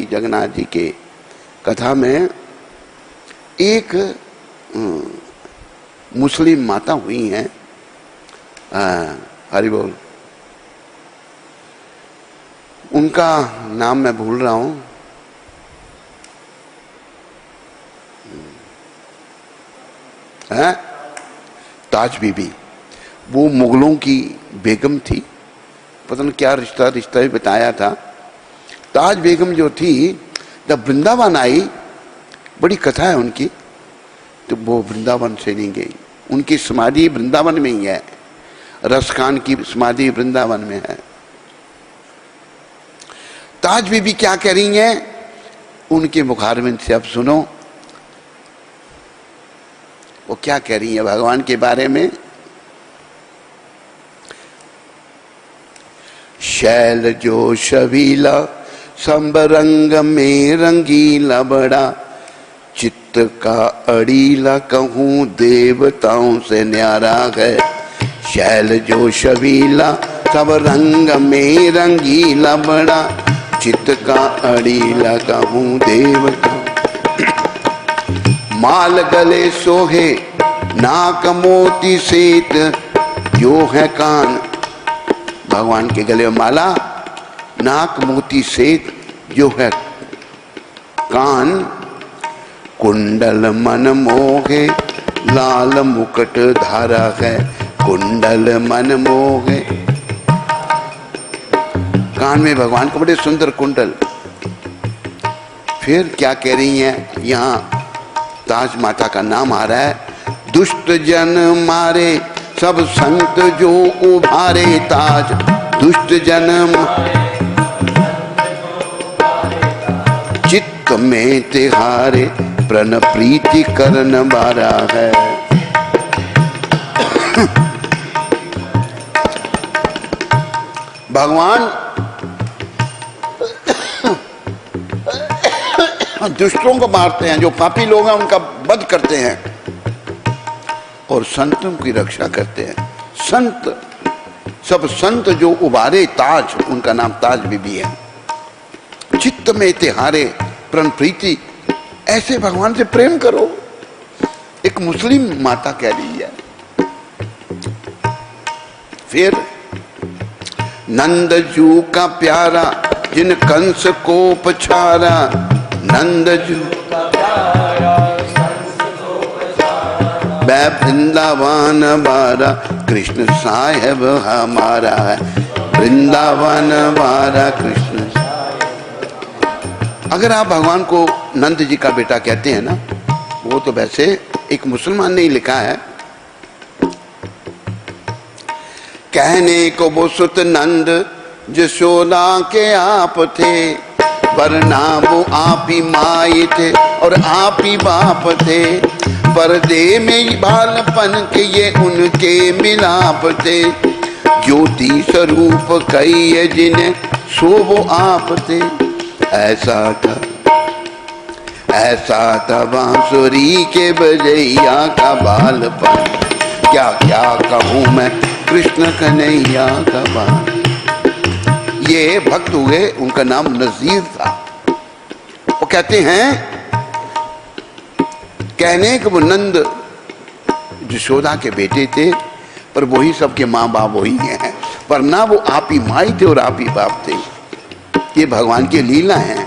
जगन्नाथ जी के कथा में एक मुस्लिम माता हुई हैं, हरि बोल, उनका नाम मैं भूल रहा हूं, है ताज बीबी। वो मुगलों की बेगम थी, पता नहीं क्या रिश्ता भी बताया था। ताज बेगम जो थी जब वृंदावन आई, बड़ी कथा है उनकी, तो वो वृंदावन से नहीं गई, उनकी समाधि वृंदावन में ही है, रसखान की समाधि वृंदावन में है। ताज बीबी क्या कह रही हैं उनके मुखारबिंद से अब सुनो, वो क्या कह रही है भगवान के बारे में। शैल जो शबीला संबरंग में रंगीला बड़ा, चित्त का अड़ीला कहूं देवताओं से न्यारा है। शैल जो शबीला सब रंग में रंगीला बड़ा, चित्त का अड़ीला कहूं देवता। माल गले सोहे नाक मोती सेत, जो है कान, भगवान के गले में माला, नाक मोती सेत, जो है कान। कुंडल मन मोहे लाल मुकुट धारा है, कुंडल मन मोहे, कान में भगवान को बड़े सुंदर कुंडल। फिर क्या कह रही हैं, यहाँ ताज माता का नाम आ रहा है। दुष्ट जन मारे सब संत जो उभारे ताज, दुष्ट जन चित्त में तिहारे प्रण प्रीति करन बारा है। भगवान दुष्टों को मारते हैं, जो पापी लोग हैं उनका वध करते हैं, और संतों की रक्षा करते हैं। संत, सब संत जो उबारे ताज, उनका नाम ताज बीबी है। चित्त में तिहारे प्रण प्रीति, ऐसे भगवान से प्रेम करो, एक मुस्लिम माता कह रही है। फिर नंद जू का प्यारा जिन कंस को पछारा, नंद जू का प्यारा वै वृंदावन बारा, कृष्ण साहेब हमारा है, वृंदावन बारा कृष्ण। अगर आप भगवान को नंद जी का बेटा कहते हैं ना, वो तो वैसे एक मुसलमान ने ही लिखा है। कहने को वो सुत नंद जशोदा के आप थे, वरना वो आप ही माई थे और आप ही बाप थे। पर्दे में बालपन के ये उनके मिलाप थे, ज्योति स्वरूप कई जिन्हें सो वो आप थे। ऐसा था बांसुरी के बजैया का बालपन, क्या क्या कहूँ मैं कृष्ण कन्हैया का बाल। ये भक्त हुए, उनका नाम नजीर था। वो कहते हैं, कहने के वो नंद यशोदा के बेटे थे, पर वही सबके माँ बाप वही हैं, पर ना वो आप ही माई थे और आप ही बाप थे। ये भगवान की लीला है।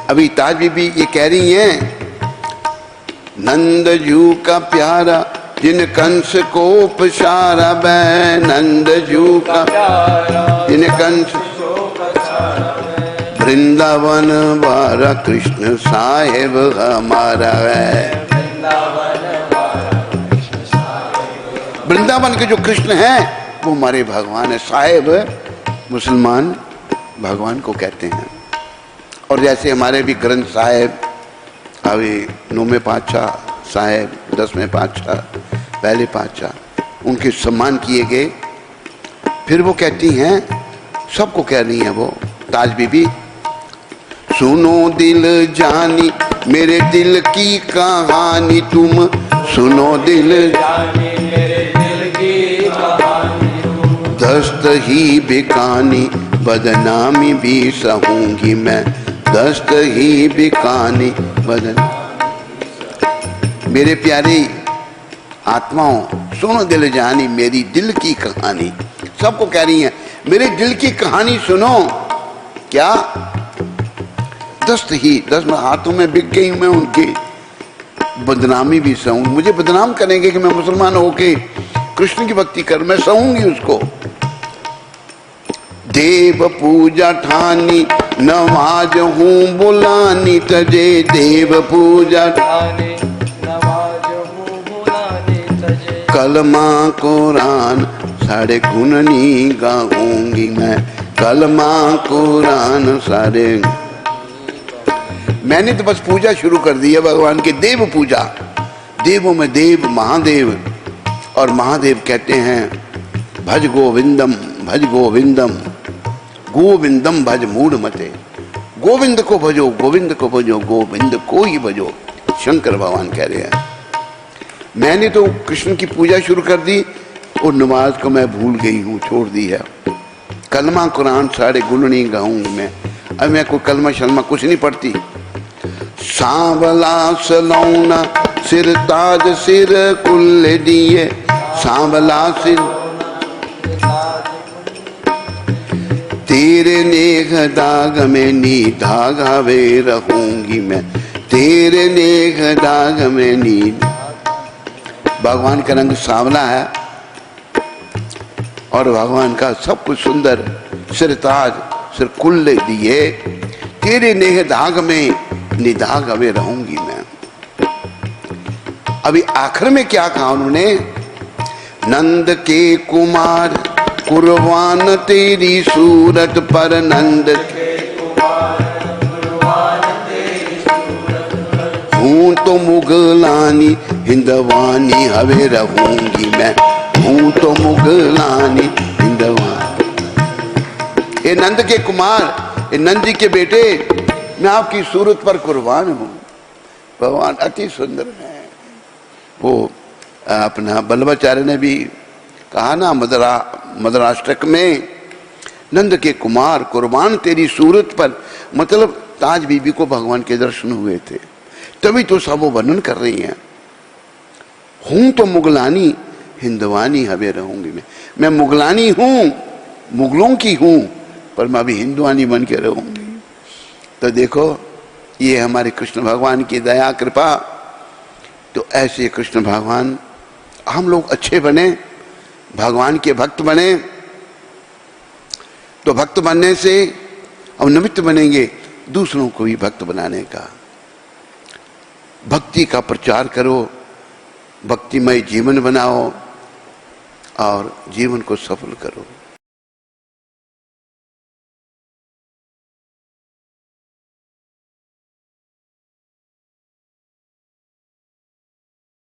अभी ताज बीबी ये कह रही हैं, नंद जू का प्यारा जिन कंस को पछारा, बै नंद जू का प्यारा जिन कंस को पछारा, वृंदावन बारा कृष्ण साहेब हमारा है। वृंदावन के जो कृष्ण हैं वो हमारे भगवान है। साहेब मुसलमान भगवान को कहते हैं। और जैसे हमारे भी ग्रंथ साहेब, अभी 9वें पातशाह साहेब, 10वें पातशाह, पहले पातशाह, उनके सम्मान किए गए। फिर वो कहती हैं, सबको कह रही हैं वो ताज बीबी, सुनो दिल जानी मेरे दिल की कहानी, तुम सुनो दिल जानी मेरे दिल की कहानी, दस्त ही बेकानी बदनामी भी सहूंगी मैं, दस्त ही बिकानी बदन। मेरे प्यारे आत्माओं, सुनो दिल जानी मेरी दिल की कहानी। सबको कह रही है मेरे दिल की कहानी सुनो। क्या? दस्त ही, 10 हाथों में बिक गई मैं उनके, बदनामी भी सहूंगी। मुझे बदनाम करेंगे कि मैं मुसलमान होके कृष्ण की भक्ति कर, मैं सहूंगी उसको। देव पूजा ठानी नवाज हूँ बुलानी तजे, देव पूजा ठानी नवाज हूँ बुलानी तजे, कलमा कुरान सारे गुननी गाऊंगी मैं, कलमा कुरान सारे। मैंने तो बस पूजा शुरू कर दी है भगवान के, देव पूजा। देवों में देव महादेव, और महादेव कहते हैं भज गोविंदम भज गोविंदम, गोविंदम भज मूढ़ मते। गोविंद को भजो, गोविंद को भजो, गोविंद को ही भजो, शंकर भगवान कह रहे हैं। मैंने तो कृष्ण की पूजा शुरू कर दी और नमाज को मैं भूल गई हूँ, छोड़ दी है। कलमा कुरान सारे गुननी गाऊंगी मैं। अब मैं कोई कलमा शलमा कुछ नहीं पढ़ती। सांवला सलौना सिर ताज सिर कुल दिए, सांवला सिर तेरे नेघ दाग में नी धागा वे रहूंगी मैं, तेरे नेघ दाग में नी। भगवान का रंग सांवला है और भगवान का सब कुछ सुंदर, सिर ताज सिर कुल दिए, तेरे नेह दाग में निदाग में रहूंगी मैं। अभी आखिर में क्या कहा उन्होंने? नंद के कुमार कुर्बान तेरी सूरत पर, नंद के कुमार कुर्बान तेरी सूरत पर, हूँ तो मुगलानी हिंदवानी हवे रहूंगी मैं, हूँ तो मुगलानी हिंदवानी। ये नंद के कुमार, ये नंद जी के बेटे, मैं आपकी सूरत पर कुर्बान हूँ। भगवान अति सुंदर है। वो अपना बल्लभाचार्य ने भी कहा ना मदराष्टक में, नंद के कुमार कुर्बान तेरी सूरत पर, मतलब ताज बीबी को भगवान के दर्शन हुए थे, तभी तो सब वो वर्णन कर रही हैं। हूं तो मुगलानी हिंदवानी हवे रहूंगी मैं मुगलानी हूं, मुगलों की हूं, पर मैं अभी हिंदुआनी बन के रहूंगी। तो देखो ये हमारे कृष्ण भगवान की दया कृपा। तो ऐसे कृष्ण भगवान, हम लोग अच्छे बने, भगवान के भक्त बने, तो भक्त बनने से हम निमित्त बनेंगे दूसरों को भी भक्त बनाने का। भक्ति का प्रचार करो, भक्तिमय जीवन बनाओ और जीवन को सफल करो।